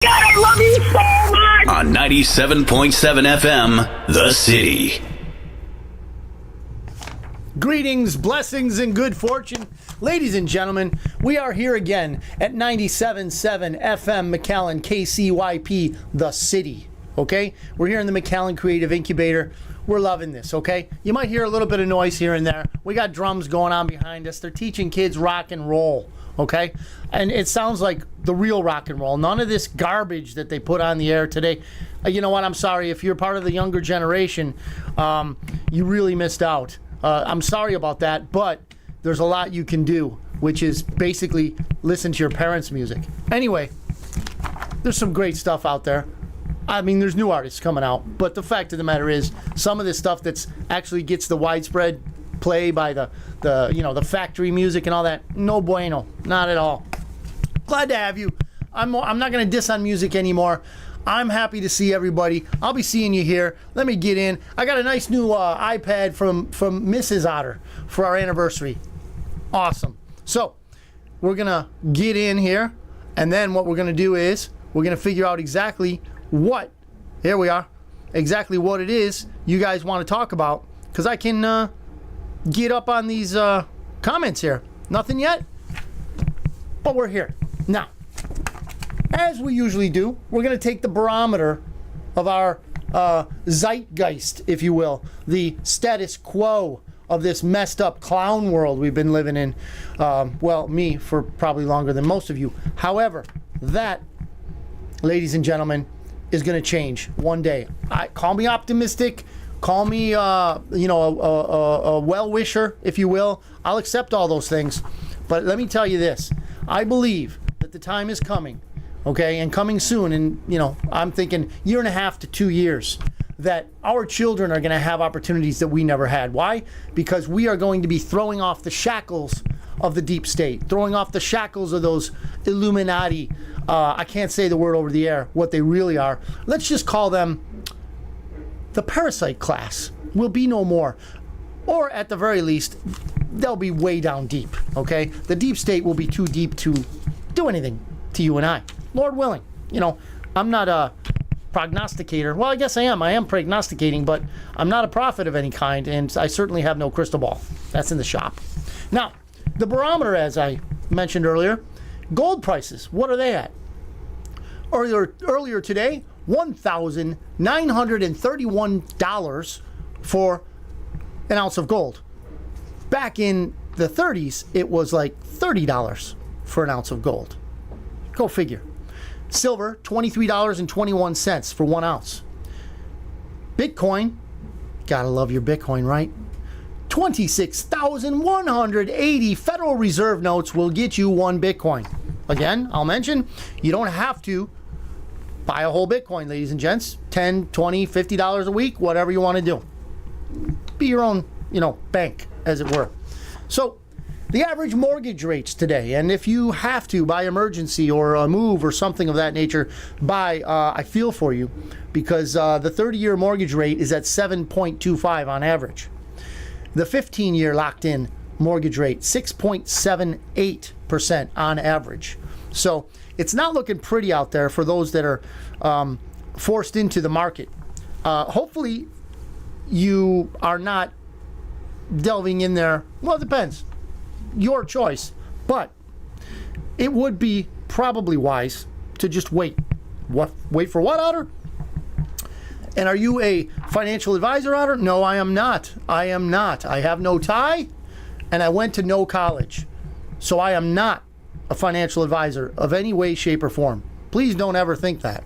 God, I love you so much! On 97.7 FM, The City. Greetings, blessings, and good fortune. Ladies and gentlemen, we are here again at 97.7 FM McAllen, KCYP, The City. Okay? We're here in the McAllen Creative Incubator. We're loving this, okay? You might hear a little bit of noise here and there. We got drums going on behind us. They're teaching kids rock and roll, okay? And it sounds like the real rock and roll. None of this garbage that they put on the air today. You know what? I'm sorry. If you're part of the younger generation, you really missed out. I'm sorry about that, but there's a lot you can do, which is basically listen to your parents' music. Anyway, there's some great stuff out there. I mean, there's new artists coming out, but the fact of the matter is, some of this stuff that's actually gets the widespread play by the factory music and all that, no bueno, not at all. Glad to have you. I'm not going to diss on music anymore. I'm happy to see everybody. I'll be seeing you here. Let me get in. I got a nice new iPad from Mrs. Otter for our anniversary. Awesome. So we're going to get in here, and then what we're going to do is we're going to figure out exactly what, here we are, exactly what it is you guys want to talk about, because I can get up on these comments here. Nothing yet, but we're here. Now, as we usually do, we're going to take the barometer of our zeitgeist, if you will, the status quo of this messed up clown world we've been living in. Well, me for probably longer than most of you. However, that, ladies and gentlemen, is going to change one day. Call me optimistic. Call me, a well-wisher, if you will. I'll accept all those things. But let me tell you this. I believe that the time is coming, okay, and coming soon, and, I'm thinking 1.5 to 2 years, that our children are going to have opportunities that we never had. Why? Because we are going to be throwing off the shackles of the deep state, throwing off the shackles of those Illuminati. I can't say the word over the air, what they really are. Let's just call them the parasite class. Will be no more. Or at the very least, they'll be way down deep, okay? The deep state will be too deep to do anything to you and I. Lord willing. I'm not a prognosticator. Well, I guess I am. I am prognosticating, but I'm not a prophet of any kind, and I certainly have no crystal ball. That's in the shop. Now, the barometer, as I mentioned earlier, gold prices, what are they at? Earlier today, $1,931 for an ounce of gold. Back in the 30s, it was like $30 for an ounce of gold. Go figure. Silver, $23.21 for 1 ounce. Bitcoin, gotta love your Bitcoin, right? 26,180 Federal Reserve notes will get you 1 Bitcoin. Again, I'll mention, you don't have to buy a whole Bitcoin, ladies and gents. $10, $20, $50 a week, whatever you want to do. Be your own, bank, as it were. So, the average mortgage rates today, and if you have to, by emergency or a move or something of that nature, I feel for you, because the 30-year mortgage rate is at 7.25 on average. The 15-year locked-in mortgage rate, 6.78% on average. So it's not looking pretty out there for those that are forced into the market. Hopefully you are not delving in there. Well, it depends. Your choice. But it would be probably wise to just wait. What? Wait for what, Otter? And are you a financial advisor, Otter? No, I am not. I am not. I have no tie, and I went to no college. So I am not a financial advisor of any way, shape, or form. Please don't ever think that.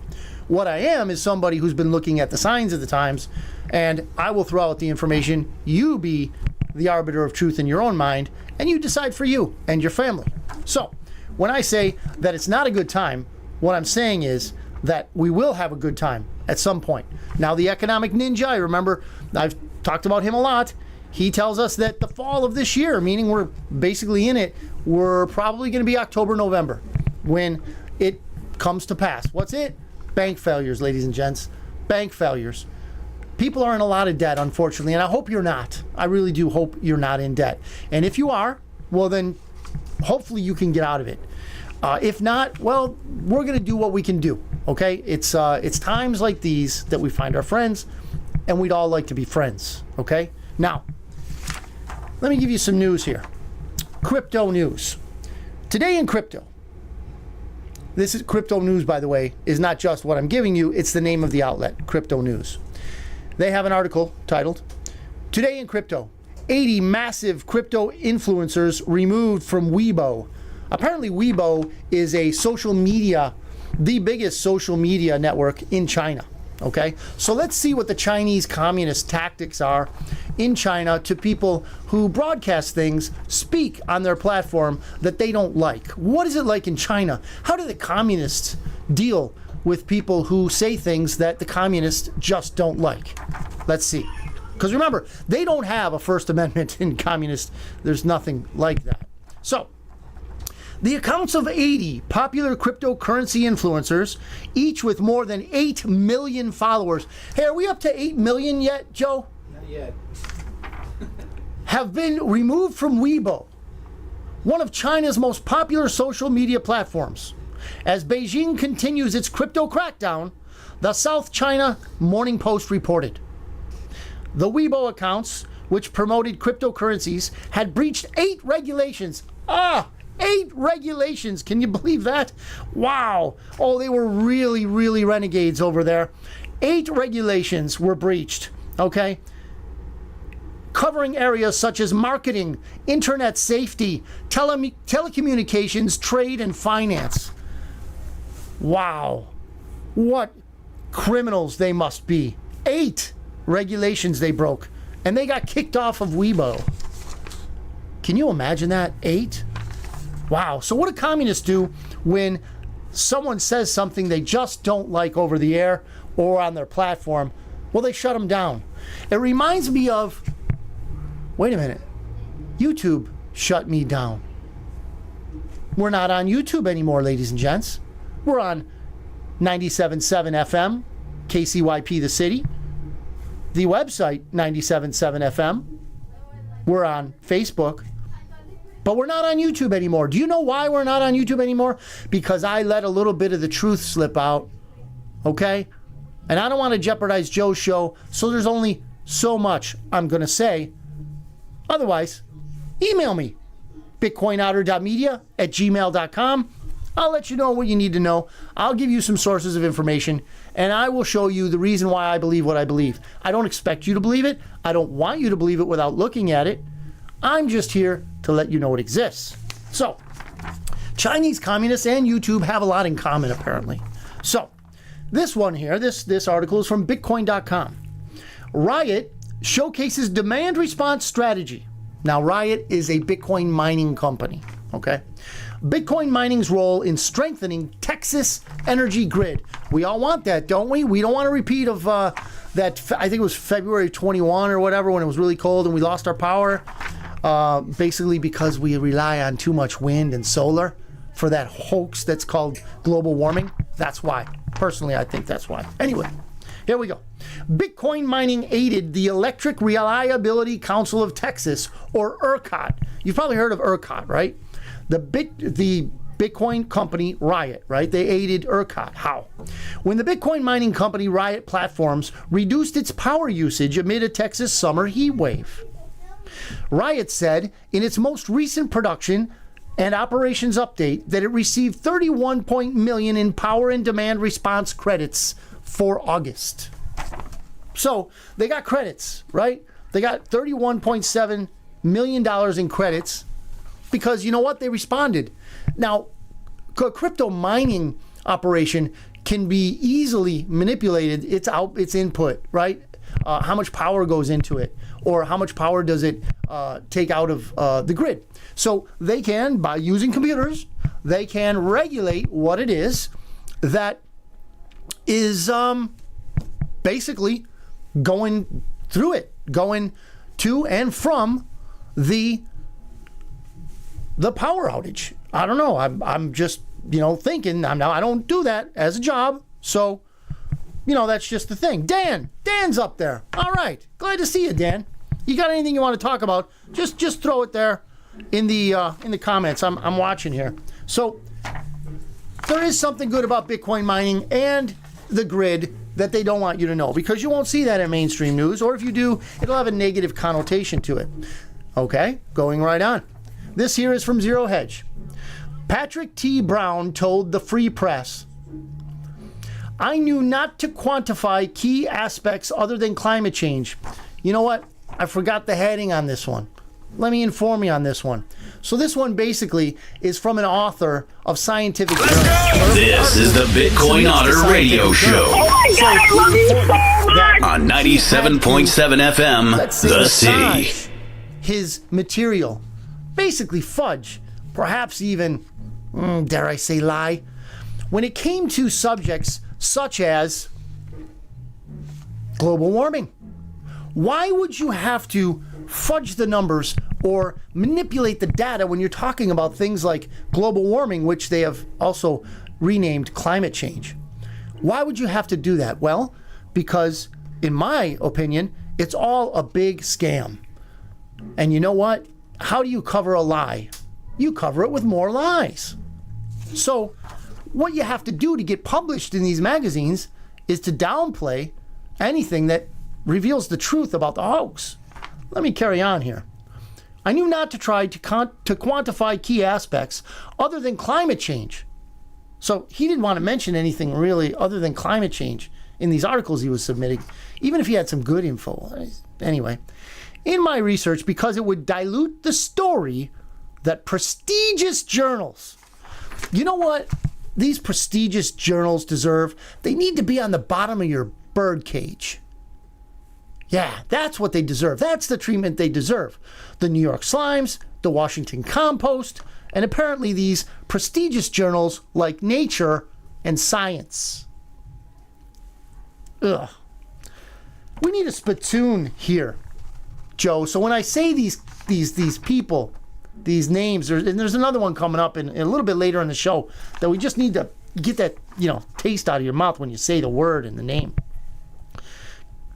What I am is somebody who's been looking at the signs of the times, and I will throw out the information. You be the arbiter of truth in your own mind, and you decide for you and your family. So when I say that it's not a good time, what I'm saying is that we will have a good time at some point. Now, the economic ninja, I remember I've talked about him a lot. He tells us that the fall of this year, meaning we're basically in it, we're probably going to be October, November when it comes to pass. What's it? Bank failures, ladies and gents. Bank failures. People are in a lot of debt, unfortunately, and I hope you're not. I really do hope you're not in debt. And if you are, well, then hopefully you can get out of it. If not, well, we're going to do what we can do. Okay, it's times like these that we find our friends, and we'd all like to be friends. Okay, now let me give you some news here. Crypto news. Today in crypto. This is crypto news, by the way, is not just what I'm giving you, it's the name of the outlet, Crypto News. They have an article titled, Today in Crypto, 80 massive crypto influencers removed from Weibo. Apparently Weibo is a social media, the biggest social media network in China. Okay, so let's see what the Chinese communist tactics are in China to people who broadcast things, speak on their platform that they don't like. What is it like in China? How do the communists deal with people who say things that the communists just don't like? Let's see. Because remember, they don't have a First Amendment in communist. There's nothing like that. So, the accounts of 80 popular cryptocurrency influencers, each with more than 8 million followers. Hey, are we up to 8 million yet, Joe? Not yet. Have been removed from Weibo, one of China's most popular social media platforms. As Beijing continues its crypto crackdown, the South China Morning Post reported. The Weibo accounts, which promoted cryptocurrencies, had breached 8 regulations. 8 regulations. Can you believe that? Wow. Oh, they were really, really renegades over there. 8 regulations were breached. Okay? Covering areas such as marketing, internet safety, telecommunications, trade, and finance. Wow. What criminals they must be. 8 regulations they broke. And they got kicked off of Weibo. Can you imagine that? 8? Wow. So what do communists do when someone says something they just don't like over the air or on their platform? Well, they shut them down. It reminds me of, wait a minute, YouTube shut me down. We're not on YouTube anymore, ladies and gents. We're on 97.7 FM, KCYP The City. The website, 97.7 FM. We're on Facebook. But we're not on YouTube anymore. Do you know why we're not on YouTube anymore? Because I let a little bit of the truth slip out. Okay? And I don't want to jeopardize Joe's show, so there's only so much I'm going to say. Otherwise, email me. bitcoinotter.media@gmail.com. I'll let you know what you need to know. I'll give you some sources of information, and I will show you the reason why I believe what I believe. I don't expect you to believe it. I don't want you to believe it without looking at it. I'm just here to let you know it exists. So, Chinese communists and YouTube have a lot in common, apparently. So, this one here, this article is from Bitcoin.com. Riot showcases demand response strategy. Now, Riot is a Bitcoin mining company, okay? Bitcoin mining's role in strengthening Texas energy grid. We all want that, don't we? We don't want a repeat of that, I think it was February 21 or whatever, when it was really cold and we lost our power. Basically because we rely on too much wind and solar for that hoax that's called global warming. That's why. Personally, I think that's why. Anyway, here we go. Bitcoin mining aided the Electric Reliability Council of Texas, or ERCOT. You've probably heard of ERCOT, right? The Bitcoin company Riot, right? They aided ERCOT. How? When the Bitcoin mining company Riot Platforms reduced its power usage amid a Texas summer heat wave. Riot said in its most recent production and operations update that it received 31 million in power and demand response credits for August. So they got credits, right? They got $31.7 million in credits because you know what? They responded. Now, a crypto mining operation can be easily manipulated. Its input, right? How much power goes into it, or how much power does it take out of the grid. So they can, by using computers, they can regulate what it is that is basically going through it, going to and from the power outage. I don't know. I'm just thinking. I don't do that as a job, so that's just the thing. Dan's up there. All right, glad to see you, Dan. You got anything you want to talk about? Just throw it there in the comments. I'm watching here. So there is something good about Bitcoin mining and the grid that they don't want you to know, because you won't see that in mainstream news, or if you do, it'll have a negative connotation to it. Okay, going right on. This here is from Zero Hedge. Patrick T. Brown told the Free Press, I knew not to quantify key aspects other than climate change. You know what? I forgot the heading on this one. Let me inform you on this one. So this one basically is from an author of scientific journals. This is the Bitcoin Otter Radio Show. Oh my God, I love you so much! On 97.7 FM, Let's say The City. massage his material. Basically fudge. Perhaps even, dare I say, lie. When it came to subjects such as global warming. Why would you have to fudge the numbers or manipulate the data when you're talking about things like global warming, which they have also renamed climate change? Why would you have to do that? Well, because in my opinion, it's all a big scam. And you know what? How do you cover a lie? You cover it with more lies. So what you have to do to get published in these magazines is to downplay anything that reveals the truth about the hoax. Let me carry on here. I knew not to try to quantify key aspects other than climate change. So he didn't want to mention anything really other than climate change in these articles he was submitting, even if he had some good info. Anyway, in my research, because it would dilute the story that prestigious journals, you know what these prestigious journals deserve? They need to be on the bottom of your bird cage. Yeah, that's what they deserve. That's the treatment they deserve. The New York Slimes, the Washington Compost, and apparently these prestigious journals like Nature and Science. Ugh. We need a spittoon here, Joe. So when I say these people, these names, and there's another one coming up in a little bit later in the show that we just need to get that, taste out of your mouth when you say the word and the name.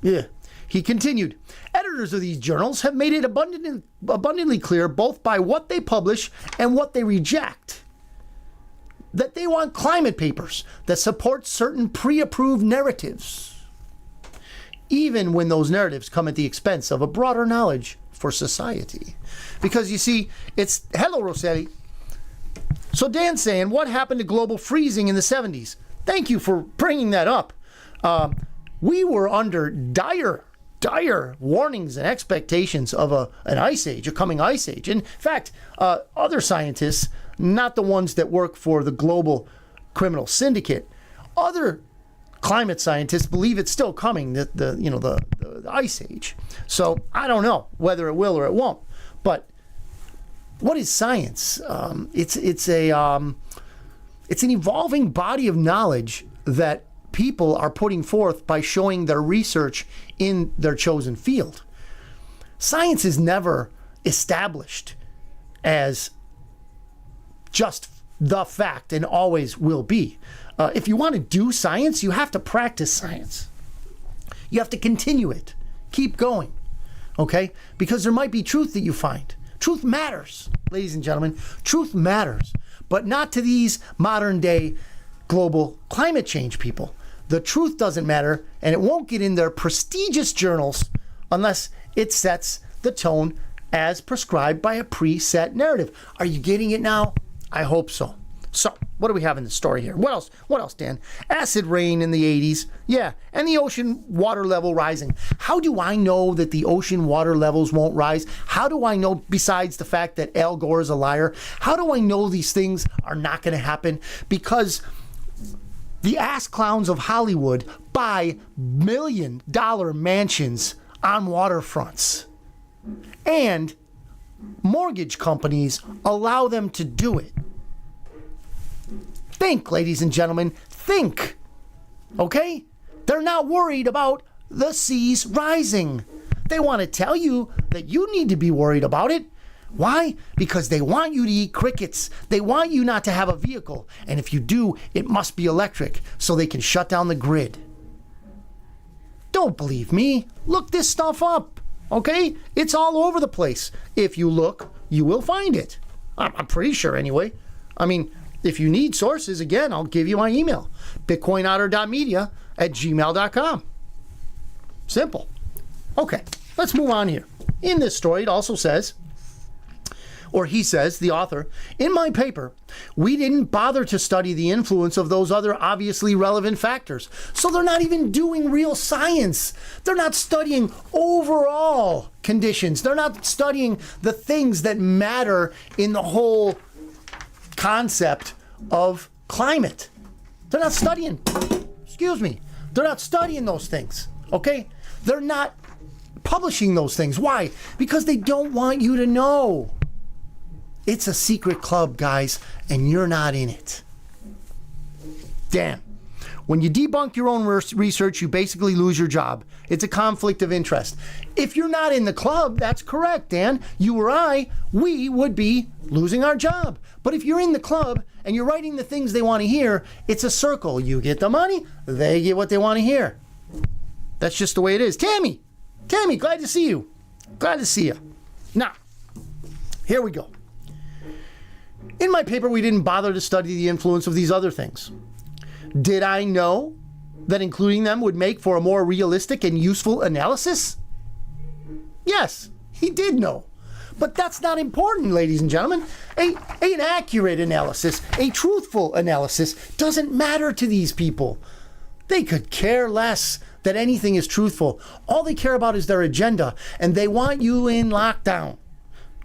Yeah. He continued, editors of these journals have made it abundantly clear, both by what they publish and what they reject, that they want climate papers that support certain pre-approved narratives, even when those narratives come at the expense of a broader knowledge for society. Because you see, it's, hello Rossetti. So Dan's saying, what happened to global freezing in the 70s? Thank you for bringing that up. We were under dire warnings and expectations of an ice age, a coming ice age. In fact, other scientists, not the ones that work for the global criminal syndicate, other climate scientists believe it's still coming, the ice age. So I don't know whether it will or it won't. But what is science? It's an evolving body of knowledge that people are putting forth by showing their research in their chosen field. Science is never established as just the fact and always will be. If you want to do science, you have to practice science. You have to continue it. Keep going. Okay? Because there might be truth that you find. Truth matters, ladies and gentlemen. Truth matters. But not to these modern day global climate change people. The truth doesn't matter, and it won't get in their prestigious journals unless it sets the tone as prescribed by a preset narrative. Are you getting it now? I hope so. So, what do we have in the story here? What else? What else, Dan? Acid rain in the 80s. Yeah, and the ocean water level rising. How do I know that the ocean water levels won't rise? How do I know, besides the fact that Al Gore is a liar, how do I know these things are not going to happen? Because the ass clowns of Hollywood buy $1 million mansions on waterfronts. And mortgage companies allow them to do it. Think, ladies and gentlemen, think. Okay? They're not worried about the seas rising. They want to tell you that you need to be worried about it. Why? Because they want you to eat crickets. They want you not to have a vehicle. And if you do, it must be electric so they can shut down the grid. Don't believe me. Look this stuff up. Okay? It's all over the place. If you look, you will find it. I'm pretty sure anyway. I mean, If you need sources, again, I'll give you my email, bitcoinotter.media@gmail.com. Simple. Okay, let's move on here. In this story, it also says, or he says, the author, in my paper, we didn't bother to study the influence of those other obviously relevant factors. So they're not even doing real science. They're not studying overall conditions. They're not studying the things that matter in the whole concept of climate. They're not studying, they're not studying those things, okay? They're not publishing those things. Why? Because they don't want you to know. It's a secret club, guys, and you're not in it. Damn. When you debunk your own research, you basically lose your job. It's a conflict of interest. If you're not in the club, that's correct, Dan. You or I, we would be losing our job. But if you're in the club and you're writing the things they want to hear, it's a circle. You get the money, they get what they want to hear. That's just the way it is. Tammy, glad to see you. Glad to see you. Now, here we go. In my paper, we didn't bother to study the influence of these other things. Did I know that including them would make for a more realistic and useful analysis? Yes, he did know. But that's not important, ladies and gentlemen. An accurate analysis, a truthful analysis doesn't matter to these people. They could care less that anything is truthful. All they care about is their agenda, and they want you in lockdown.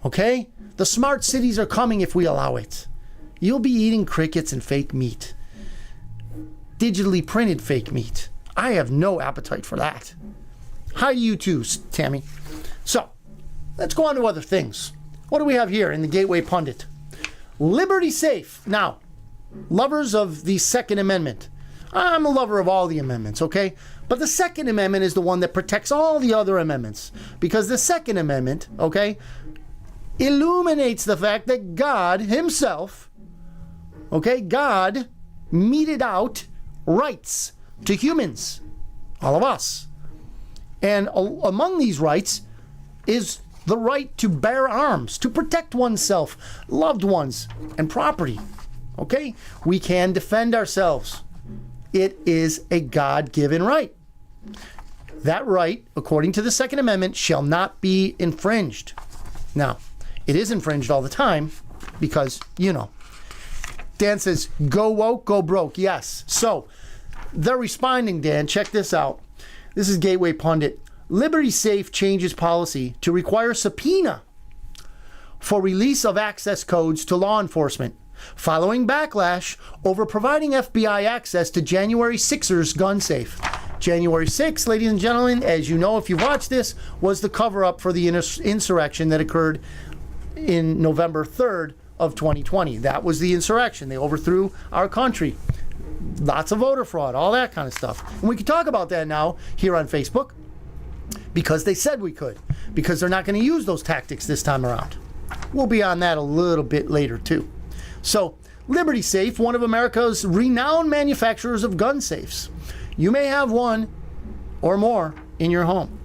Okay? The smart cities are coming if we allow it. You'll be eating crickets and fake meat. Digitally printed fake meat. I have no appetite for that. Hi to you too, Tammy. So, let's go on to other things. What do we have here in the Gateway Pundit? Liberty Safe. Now, lovers of the Second Amendment. I'm a lover of all the amendments, okay? But the Second Amendment is the one that protects all the other amendments. Because the Second Amendment, okay, illuminates the fact that God himself, okay, God meted out rights to humans, all of us. And among these rights is the right to bear arms, to protect oneself, loved ones, and property. Okay? We can defend ourselves. It is a God-given right. That right, according to the Second Amendment, shall not be infringed. Now, it is infringed all the time because, Dan says, go woke, go broke. Yes. So, they're responding, Dan. Check this out. This is Gateway Pundit. Liberty Safe changes policy to require subpoena for release of access codes to law enforcement, following backlash over providing FBI access to January 6ers gun safe. January 6th, ladies and gentlemen, as you know if you watched this, was the cover-up for the insurrection that occurred in November 3rd of 2020. That was the insurrection. They overthrew our country. Lots of voter fraud, all that kind of stuff. And we can talk about that now here on Facebook because they said we could, because they're not going to use those tactics this time around. We'll be on that a little bit later too. So, Liberty Safe, one of America's renowned manufacturers of gun safes. You may have one or more in your home.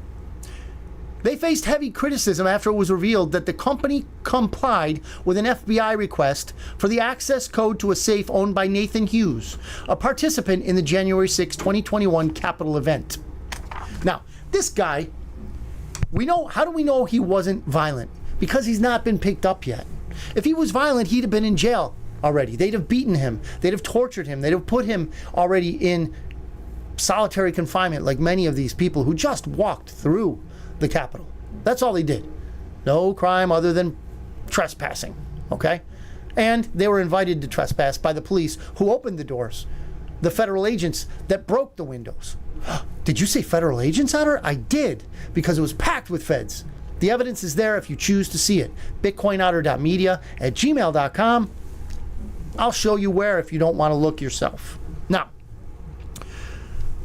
They faced heavy criticism after it was revealed that the company complied with an FBI request for the access code to a safe owned by Nathan Hughes, a participant in the January 6, 2021 Capitol event. Now, this guy, how do we know he wasn't violent? Because he's not been picked up yet. If he was violent, he'd have been in jail already. They'd have beaten him. They'd have tortured him. They'd have put him already in solitary confinement like many of these people who just walked through the Capitol. That's all they did. No crime other than trespassing, okay? And they were invited to trespass by the police who opened the doors, the federal agents that broke the windows. Did you say federal agents, Otter? I did, because it was packed with feds. The evidence is there if you choose to see it. bitcoinotter.media@gmail.com. I'll show you where if you don't want to look yourself. Now,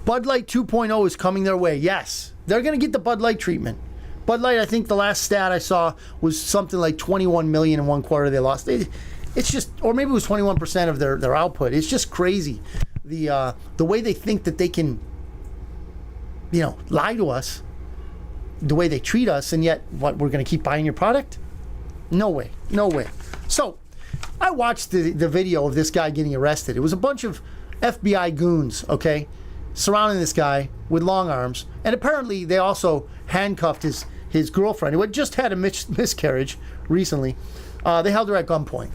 Bud Light 2.0 is coming their way. Yes, they're going to get the Bud Light treatment. Bud Light, I think the last stat I saw was something like 21 million in one quarter they lost. It's just, or maybe it was 21% of their output. It's just crazy. The way they think that they can, lie to us, the way they treat us, and yet, we're going to keep buying your product? No way. No way. So, I watched the video of this guy getting arrested. It was a bunch of FBI goons, okay, surrounding this guy with long arms. And apparently they also handcuffed his girlfriend, who had just had a miscarriage recently. They held her at gunpoint.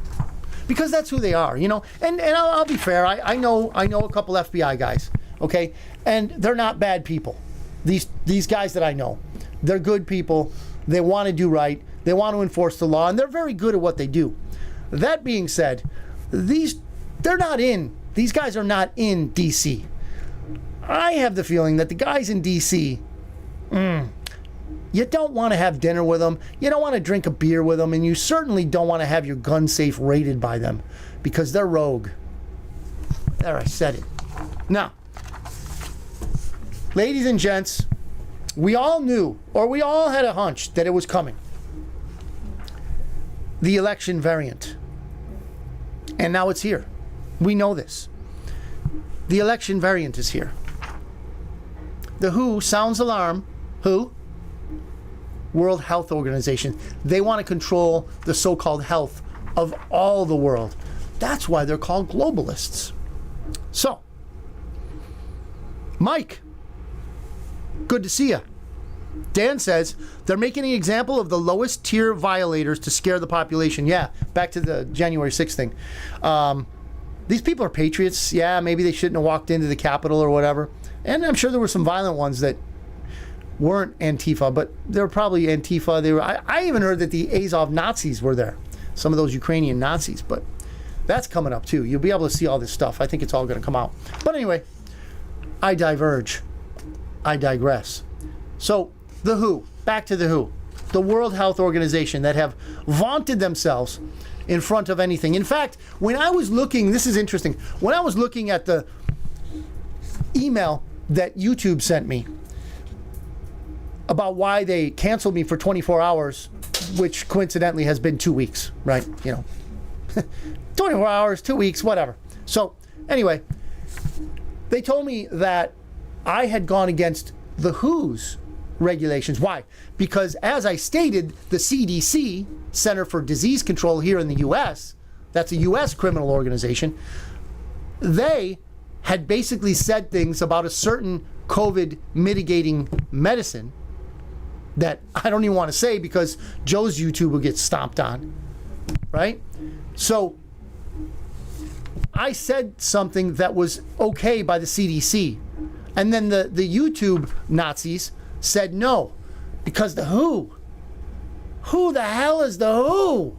Because that's who they are, you know. And I'll be fair. I know a couple FBI guys, okay, and they're not bad people. These guys that I know, they're good people. They want to do right. They want to enforce the law, and they're very good at what they do. That being said, these guys are not in D.C. I have the feeling that the guys in D.C. You don't want to have dinner with them. You don't want to drink a beer with them. And you certainly don't want to have your gun safe raided by them because they're rogue. There, I said it. Now, ladies and gents, we all knew, or we all had a hunch that it was coming. The election variant. And now it's here. We know this. The election variant is here. The WHO sounds alarm. Who? World Health Organization. They want to control the so-called health of all the world. That's why they're called globalists. So, Mike, good to see you. Dan says they're making an example of the lowest tier violators to scare the population. Yeah, back to the January 6th thing. These people are patriots. Yeah, maybe they shouldn't have walked into the Capitol or whatever. And I'm sure there were some violent ones that weren't Antifa, but they were probably Antifa. I even heard that the Azov Nazis were there. Some of those Ukrainian Nazis, but that's coming up too. You'll be able to see all this stuff. I think it's all going to come out. But anyway, I diverge. I digress. So, the WHO, back to the WHO, the World Health Organization, that have vaunted themselves in front of anything. In fact, when I was looking, this is interesting, when I was looking at the email that YouTube sent me about why they canceled me for 24 hours, which coincidentally has been 2 weeks, right? You know, 24 hours, 2 weeks, whatever. So, anyway, they told me that I had gone against the WHO's regulations. Why? Because as I stated, the CDC, Center for Disease Control here in the U.S., that's a U.S. criminal organization, they had basically said things about a certain COVID mitigating medicine that I don't even want to say because Joe's YouTube will get stomped on, right? So I said something that was okay by the CDC, and then the YouTube Nazis said no, because the WHO. Who the hell is the WHO?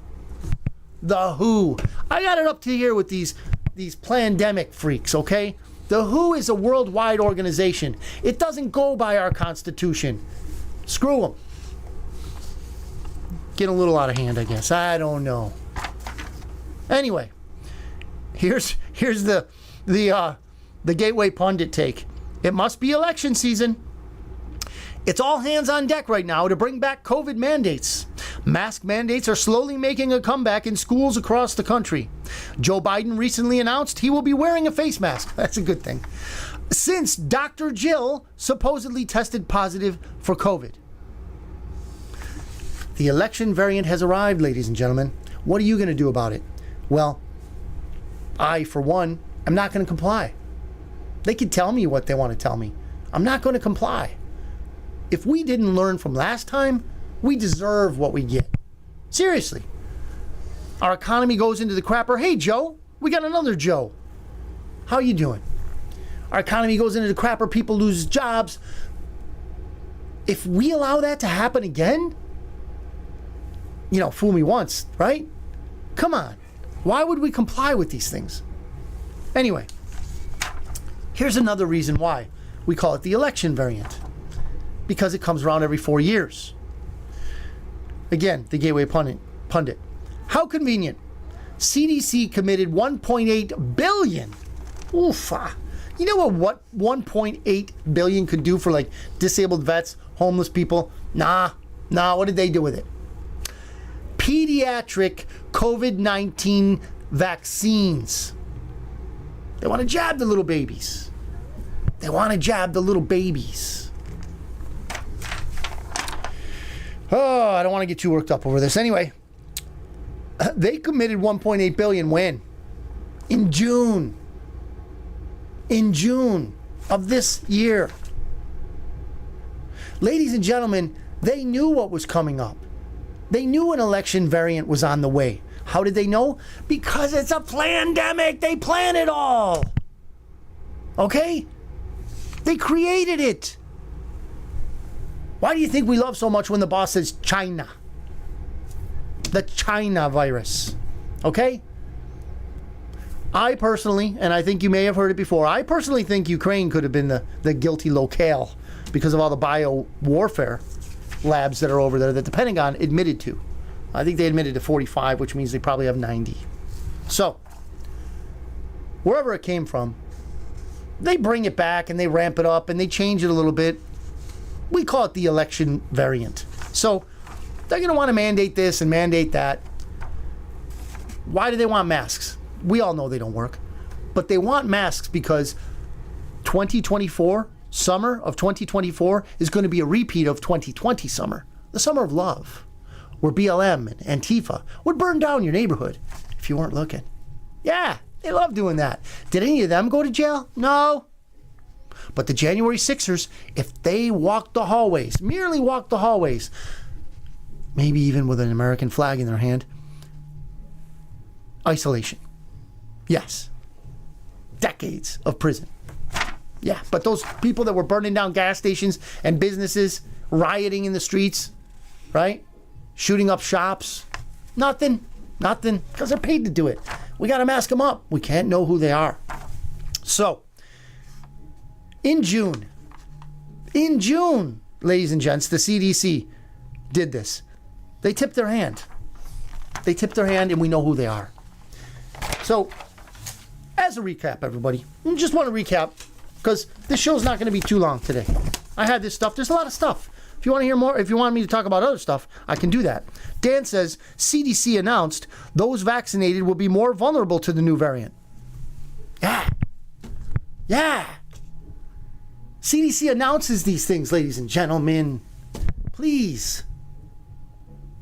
The WHO. I got it up to here with these plandemic freaks, okay? The WHO is a worldwide organization. It doesn't go by our Constitution. Screw them. Getting a little out of hand, I guess. I don't know. Anyway, here's the Gateway Pundit take. It must be election season. It's all hands on deck right now to bring back COVID mandates. Mask mandates are slowly making a comeback in schools across the country. Joe Biden recently announced he will be wearing a face mask. That's a good thing. Since Dr. Jill supposedly tested positive for COVID. The election variant has arrived, ladies and gentlemen. What are you going to do about it? Well, I, for one, am not going to comply. They can tell me what they want to tell me. I'm not going to comply. If we didn't learn from last time, we deserve what we get. Seriously. Our economy goes into the crapper. Hey, Joe, we got another Joe. How you doing? Our economy goes into the crapper. People lose jobs. If we allow that to happen again, you know, fool me once, right? Come on. Why would we comply with these things? Anyway, here's another reason why we call it the election variant. Because it comes around every 4 years. Again, the Gateway Pundit. How convenient. CDC committed $1.8 billion. Oofa. You know what 1.8 billion could do for like disabled vets, homeless people? Nah, what did they do with it? Pediatric COVID-19 vaccines. They want to jab the little babies. Oh, I don't want to get too worked up over this. Anyway, They committed $1.8 billion when? In June. In June of this year. Ladies and gentlemen, they knew what was coming up. They knew an election variant was on the way. How did they know? Because it's a plandemic. They plan it all. Okay? They created it. Why do you think we love so much when the boss says China? The China virus. Okay? I personally, and I think you may have heard it before, I personally think Ukraine could have been the guilty locale because of all the bio-warfare labs that are over there that the Pentagon admitted to. I think they admitted to 45, which means they probably have 90. So, wherever it came from, they bring it back and they ramp it up and they change it a little bit. We call it the election variant. So, they're going to want to mandate this and mandate that. Why do they want masks? We all know they don't work. But they want masks because 2024, summer of 2024, is going to be a repeat of 2020 summer. The summer of love, where BLM and Antifa would burn down your neighborhood if you weren't looking. Yeah, they love doing that. Did any of them go to jail? No. But the January 6ers, if they walked the hallways, merely walked the hallways, maybe even with an American flag in their hand, isolation. Yes. Decades of prison. Yeah, but those people that were burning down gas stations and businesses, rioting in the streets, right? Shooting up shops, nothing, because they're paid to do it. We got to mask them up. We can't know who they are. So, in June, ladies and gents, the CDC did this. They tipped their hand. And we know who they are. So, as a recap, everybody, I just want to recap because this show's not going to be too long today. I had this stuff. There's a lot of stuff. If you want to hear more, if you want me to talk about other stuff, I can do that. Dan says, CDC announced those vaccinated will be more vulnerable to the new variant. Yeah. CDC announces these things, ladies and gentlemen. Please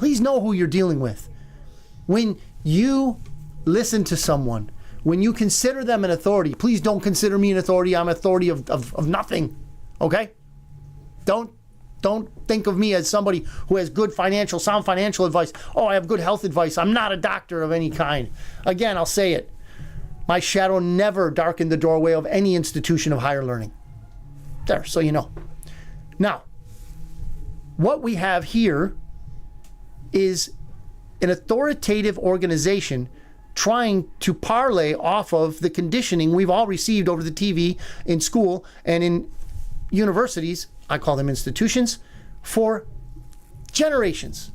know who you're dealing with. When you listen to someone, when you consider them an authority, please don't consider me an authority. I'm an authority of nothing. Okay? Don't think of me as somebody who has good sound financial advice. Oh, I have good health advice. I'm not a doctor of any kind. Again, I'll say it. My shadow never darkened the doorway of any institution of higher learning. There, so you know. Now, what we have here is an authoritative organization trying to parlay off of the conditioning we've all received over the TV in school and in universities, I call them institutions, for generations.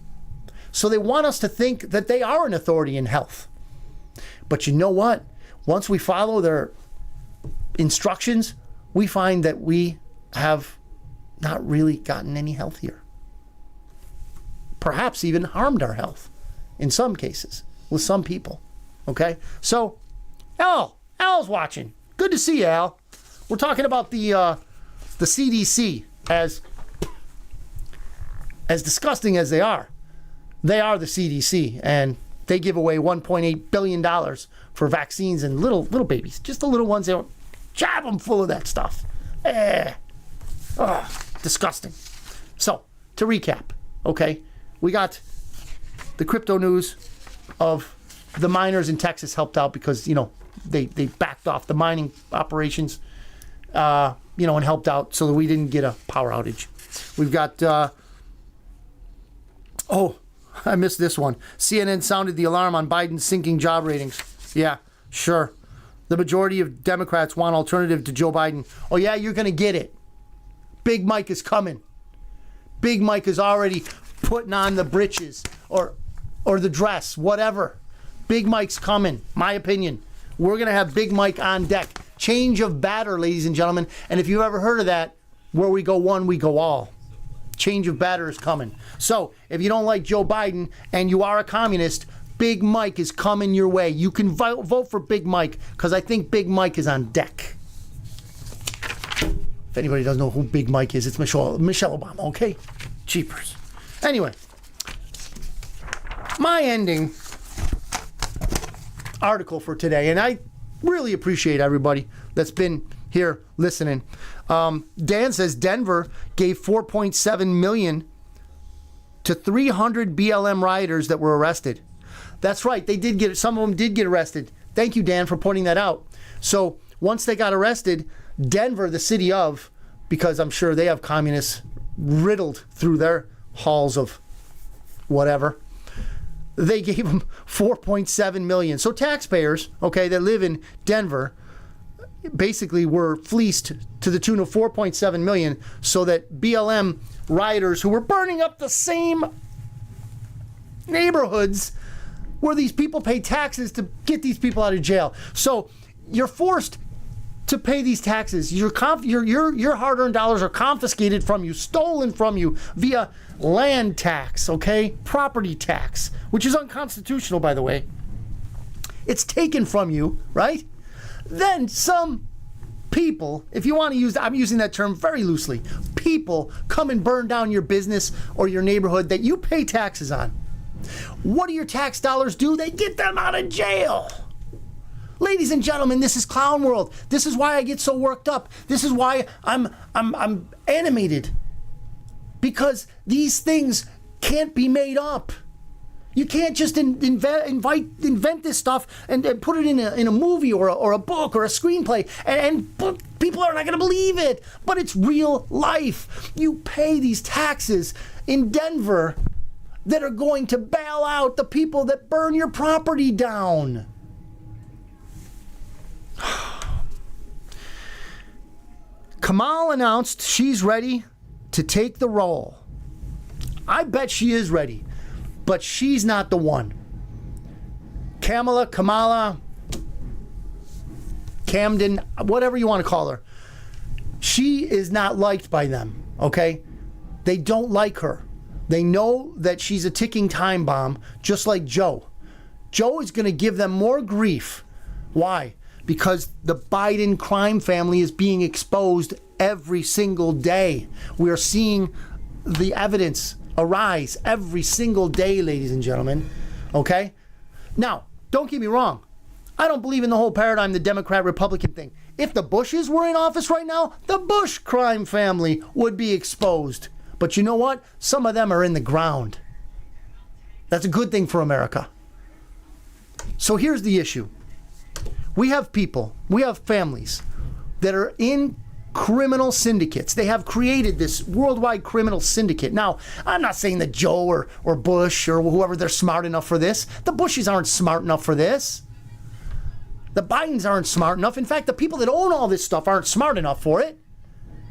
So they want us to think that they are an authority in health. But you know what? Once we follow their instructions, we find that we have not really gotten any healthier. Perhaps even harmed our health in some cases with some people. Okay? So, Al's watching. Good to see you, Al. We're talking about the CDC as disgusting as they are. They are the CDC, and they give away $1.8 billion for vaccines and little babies, just the little ones. They don't jab them full of that stuff. Disgusting. So, to recap, okay, we got the crypto news of the miners in Texas helped out because, they backed off the mining operations, and helped out so that we didn't get a power outage. We've got, I missed this one. CNN sounded the alarm on Biden's sinking job ratings. Yeah, sure. The majority of Democrats want alternative to Joe Biden. Oh, yeah, you're going to get it. Big Mike is coming. Big Mike is already putting on the britches or the dress, whatever. Big Mike's coming, my opinion. We're going to have Big Mike on deck. Change of batter, ladies and gentlemen. And if you've ever heard of that, where we go one, we go all. Change of batter is coming. So, if you don't like Joe Biden and you are a communist, Big Mike is coming your way. You can vote for Big Mike because I think Big Mike is on deck. If anybody doesn't know who Big Mike is, it's Michelle Obama, okay? Cheapers. Anyway, my ending article for today, and I really appreciate everybody that's been here listening. Dan says Denver gave $4.7 million to 300 BLM rioters that were arrested. That's right. They did get, some of them did get arrested. Thank you, Dan, for pointing that out. So once they got arrested, Denver, the city of, because I'm sure they have communists riddled through their halls of whatever, they gave them $4.7 million. So taxpayers, okay, that live in Denver, basically were fleeced to the tune of $4.7 million so that BLM rioters who were burning up the same neighborhoods where these people pay taxes to get these people out of jail. So you're forced to pay these taxes. Your hard-earned dollars are confiscated from you, stolen from you via land tax, okay? Property tax, which is unconstitutional, by the way. It's taken from you, right? Then some people, if you want to use, I'm using that term very loosely, people come and burn down your business or your neighborhood that you pay taxes on. What do your tax dollars do? They get them out of jail. Ladies and gentlemen, this is clown world. This is why I get so worked up. This is why I'm animated. Because these things can't be made up. You can't just invent this stuff and put it in a movie or a book or a screenplay and people are not going to believe it. But it's real life. You pay these taxes in Denver that are going to bail out the people that burn your property down. Kamal announced she's ready to take the role. I bet she is ready, but she's not the one. Kamala, Camden, whatever you want to call her, she is not liked by them, okay? They don't like her. They know that she's a ticking time bomb, just like Joe. Joe is going to give them more grief. Why? Because the Biden crime family is being exposed every single day. We are seeing the evidence arise every single day, ladies and gentlemen. Okay? Now, don't get me wrong. I don't believe in the whole paradigm, the Democrat-Republican thing. If the Bushes were in office right now, the Bush crime family would be exposed. But you know what? Some of them are in the ground. That's a good thing for America. So here's the issue. We have people, we have families that are in criminal syndicates. They have created this worldwide criminal syndicate. Now, I'm not saying that Joe or Bush or whoever, they're smart enough for this. The Bushes aren't smart enough for this. The Bidens aren't smart enough. In fact, the people that own all this stuff aren't smart enough for it.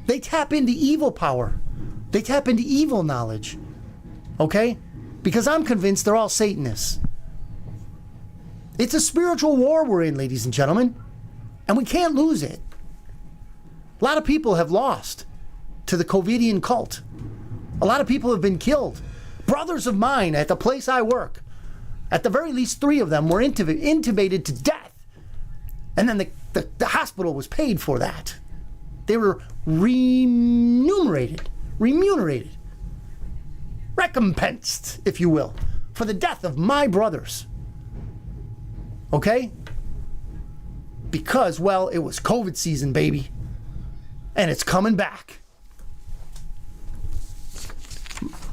They tap into evil power. They tap into evil knowledge. Okay? Because I'm convinced they're all Satanists. It's a spiritual war we're in, ladies and gentlemen. And we can't lose it. A lot of people have lost to the COVIDian cult. A lot of people have been killed. Brothers of mine at the place I work, at the very least 3 of them were intubated to death. And then the hospital was paid for that. They were remunerated, recompensed, if you will, for the death of my brothers. Okay? Because, well, it was COVID season, baby. And it's coming back.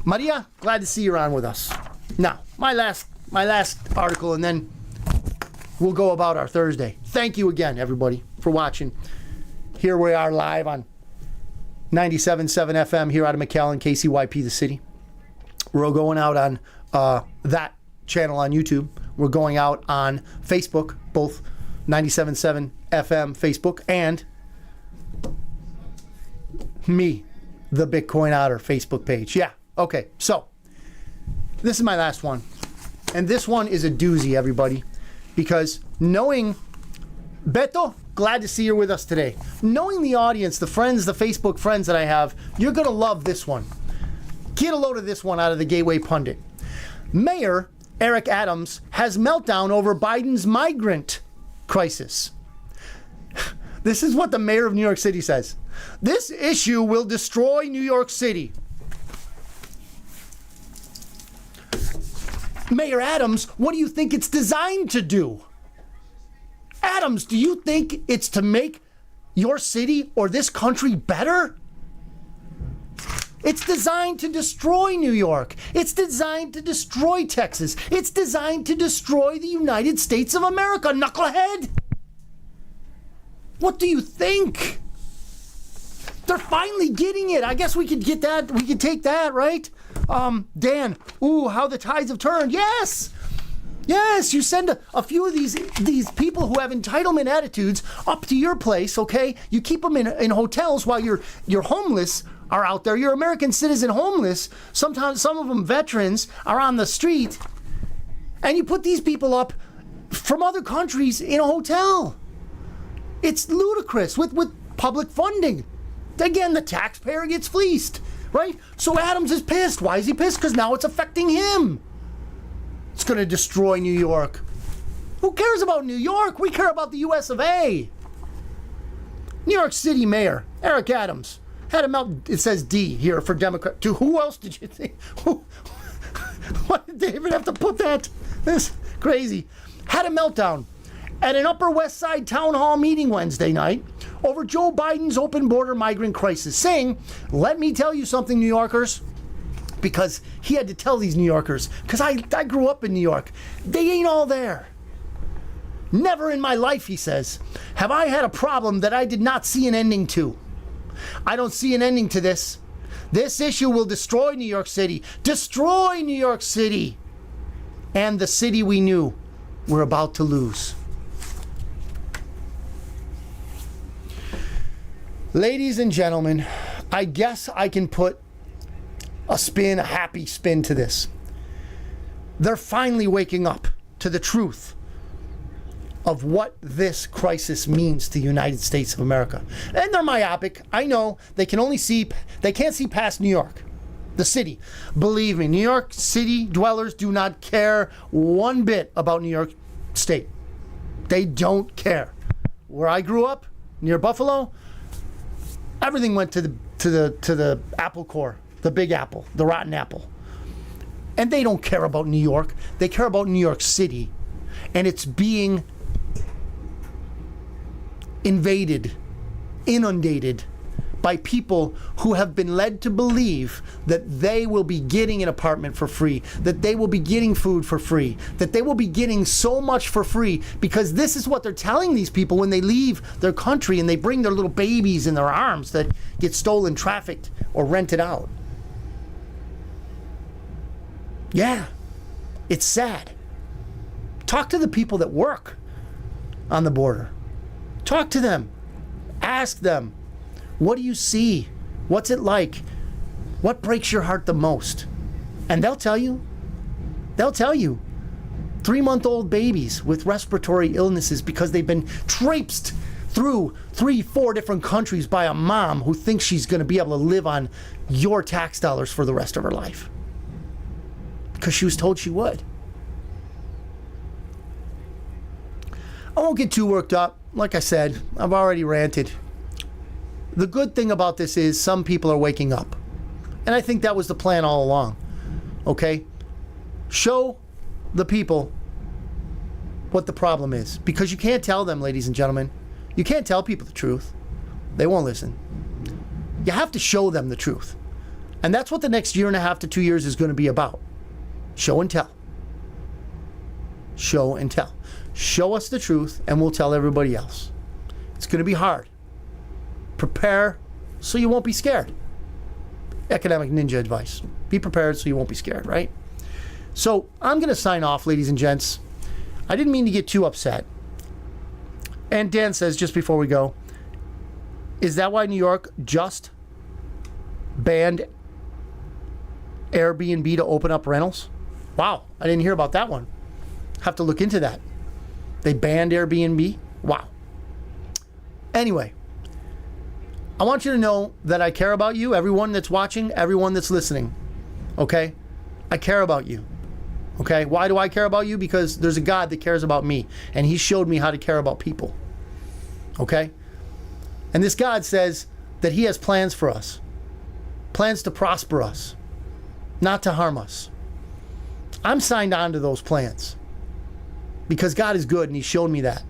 Maria, glad to see you're on with us. Now, my last article, and then we'll go about our Thursday. Thank you again, everybody, for watching. Here we are live on 97.7 FM here out of McAllen, KCYP, the city. We're going out on that channel on YouTube. We're going out on Facebook, both 97.7 FM Facebook and me, the Bitcoin Otter Facebook page. Yeah, okay. So, this is my last one. And this one is a doozy, everybody. Because knowing Beto, glad to see you with us today. Knowing the audience, the friends, the Facebook friends that I have, you're going to love this one. Get a load of this one out of the Gateway Pundit. Mayor Eric Adams has meltdown over Biden's migrant crisis. This is what the mayor of New York City says. This issue will destroy New York City. Mayor Adams, what do you think it's designed to do? Adams, do you think it's to make your city or this country better? It's designed to destroy New York. It's designed to destroy Texas. It's designed to destroy the United States of America, knucklehead. What do you think? They're finally getting it. I guess we could get that. We could take that, right? Dan, ooh, how the tides have turned. Yes. Yes, you send a few of these people who have entitlement attitudes up to your place, okay? You keep them in hotels while your homeless are out there. Your American citizen homeless, sometimes some of them veterans, are on the street. And you put these people up from other countries in a hotel. It's ludicrous with public funding. Again, the taxpayer gets fleeced, right? So Adams is pissed. Why is he pissed? Because now it's affecting him. It's going to destroy New York. Who cares about New York? We care about the US of A. New York City Mayor Eric Adams had a melt. It says D here for Democrat. To who else did you think? Why did they even have to put that? This is crazy. Had a meltdown at an Upper West Side town hall meeting Wednesday night over Joe Biden's open border migrant crisis, saying, "Let me tell you something, New Yorkers." Because he had to tell these New Yorkers, because I grew up in New York. They ain't all there. Never in my life, he says, have I had a problem that I did not see an ending to. I don't see an ending to this. This issue will destroy New York City. Destroy New York City. And the city we knew we're about to lose. Ladies and gentlemen, I guess I can put a happy spin to this. They're finally waking up to the truth of what this crisis means to the United States of America. And they're myopic. I know they can't see past New York, the city. Believe me, New York City dwellers do not care one bit about New York State. They don't care. Where I grew up, near Buffalo, everything went to the apple core. The Big Apple, the Rotten Apple. And they don't care about New York. They care about New York City. And it's being invaded, inundated by people who have been led to believe that they will be getting an apartment for free, that they will be getting food for free, that they will be getting so much for free, because this is what they're telling these people when they leave their country and they bring their little babies in their arms that get stolen, trafficked, or rented out. Yeah, it's sad. Talk to the people that work on the border. Talk to them. Ask them, what do you see? What's it like? What breaks your heart the most? And they'll tell you. They'll tell you. 3-month-old babies with respiratory illnesses because they've been traipsed through 3-4 different countries by a mom who thinks she's going to be able to live on your tax dollars for the rest of her life. Because she was told she would. I won't get too worked up. Like I said, I've already ranted. The good thing about this is some people are waking up. And I think that was the plan all along. Okay? Show the people what the problem is. Because you can't tell them, ladies and gentlemen. You can't tell people the truth. They won't listen. You have to show them the truth. And that's what the next 1.5 to 2 years is going to be about. Show and tell. Show and tell. Show us the truth and we'll tell everybody else. It's going to be hard. Prepare so you won't be scared. Economic ninja advice. Be prepared so you won't be scared, right? So I'm going to sign off, ladies and gents. I didn't mean to get too upset. And Dan says, just before we go, is that why New York just banned Airbnb to open up rentals? Wow, I didn't hear about that one. Have to look into that. They banned Airbnb? Wow. Anyway, I want you to know that I care about you, everyone that's watching, everyone that's listening. Okay? I care about you. Okay? Why do I care about you? Because there's a God that cares about me, and He showed me how to care about people. Okay? And this God says that He has plans for us. Plans to prosper us, not to harm us. I'm signed on to those plans because God is good and He showed me that.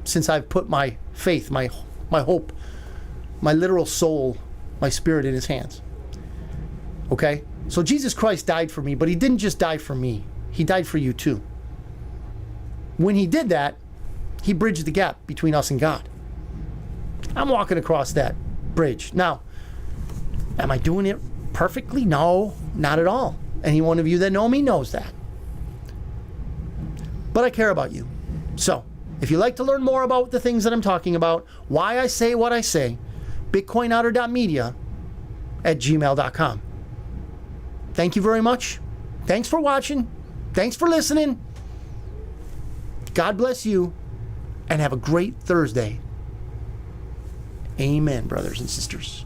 since I've put my faith, my hope, my literal soul, my spirit in his hands. Okay? So Jesus Christ died for me, but he didn't just die for me. He died for you too. When he did that, he bridged the gap between us and God. I'm walking across that bridge. Now, am I doing it perfectly? No, not at all. Any one of you that know me knows that. But I care about you. So, if you'd like to learn more about the things that I'm talking about, why I say what I say, bitcoinotter.media@gmail.com. Thank you very much. Thanks for watching. Thanks for listening. God bless you, and have a great Thursday. Amen, brothers and sisters.